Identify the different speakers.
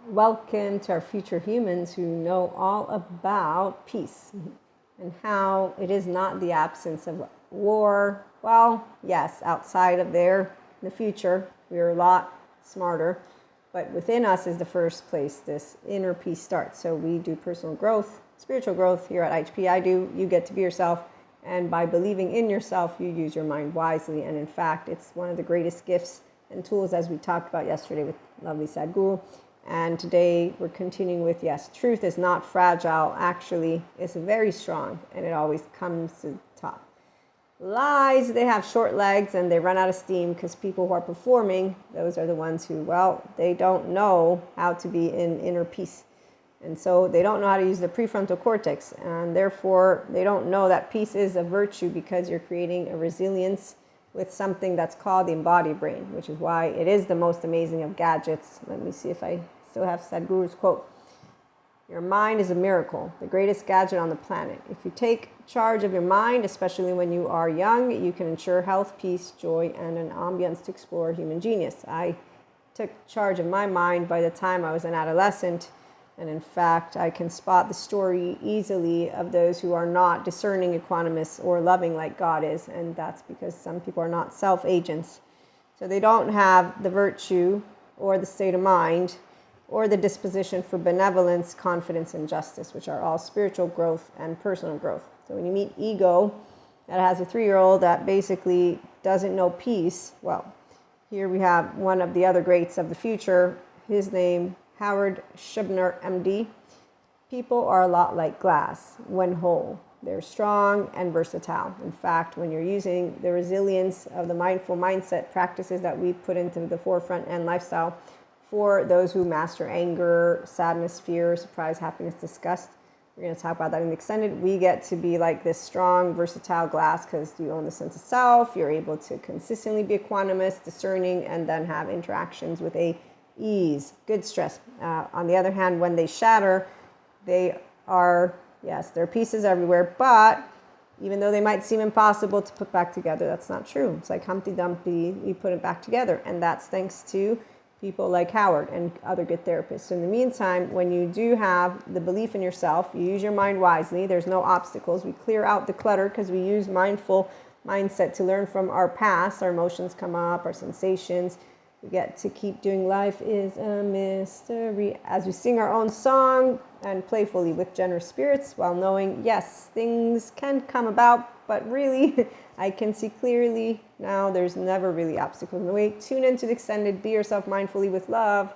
Speaker 1: Welcome to our future humans who know all about peace and how it is not the absence of war. Well, yes, outside of there, in the future, we are a lot smarter, but within us is the first place this inner peace starts. So we do personal growth, spiritual growth here at IHP. You get to be yourself. And by believing in yourself, you use your mind wisely. And in fact, it's one of the greatest gifts and tools, as we talked about yesterday with lovely Sadhguru. And today we're continuing with, yes, truth is not fragile. Actually, it's very strong, and it always comes to the top. Lies, they have short legs and they run out of steam because people who are performing, those are the ones who, well, they don't know how to be in inner peace. And so they don't know how to use the prefrontal cortex, and therefore they don't know that peace is a virtue because you're creating a resilience with something that's called the embodied brain, which is why it is the most amazing of gadgets. Let me see if I still have Sadhguru's quote. Your mind is a miracle, the greatest gadget on the planet. If you take charge of your mind, especially when you are young, you can ensure health, peace, joy, and an ambience to explore human genius. I took charge of my mind by the time I was an adolescent. And in fact, I can spot the story easily of those who are not discerning, equanimous, or loving like God is. And that's because some people are not self-agents. So they don't have the virtue or the state of mind or the disposition for benevolence, confidence, and justice, which are all spiritual growth and personal growth. So when you meet ego that has a 3-year-old that basically doesn't know peace, well, here we have one of the other greats of the future. His name, Howard Schubiner, MD. People are a lot like glass when whole. They're strong and versatile. In fact, when you're using the resilience of the mindful mindset practices that we put into the forefront and lifestyle for those who master anger, sadness, fear, surprise, happiness, disgust, we're going to talk about that in the extended. We get to be like this strong, versatile glass because you own the sense of self. You're able to consistently be equanimous, discerning, and then have interactions with a ease, good stress. On the other hand, when they shatter, they are, yes, there are pieces everywhere, but even though they might seem impossible to put back together, that's not true. It's like Humpty Dumpty, we put it back together, and that's thanks to people like Howard and other good therapists. So in the meantime, when you do have the belief in yourself, you use your mind wisely, there's no obstacles, we clear out the clutter because we use mindful mindset to learn from our past, our emotions come up, our sensations. We get to keep doing life is a mystery as we sing our own song and playfully with generous spirits while knowing, yes, things can come about, but really I can see clearly now there's never really obstacles in the way. Tune into the extended, be yourself mindfully with love.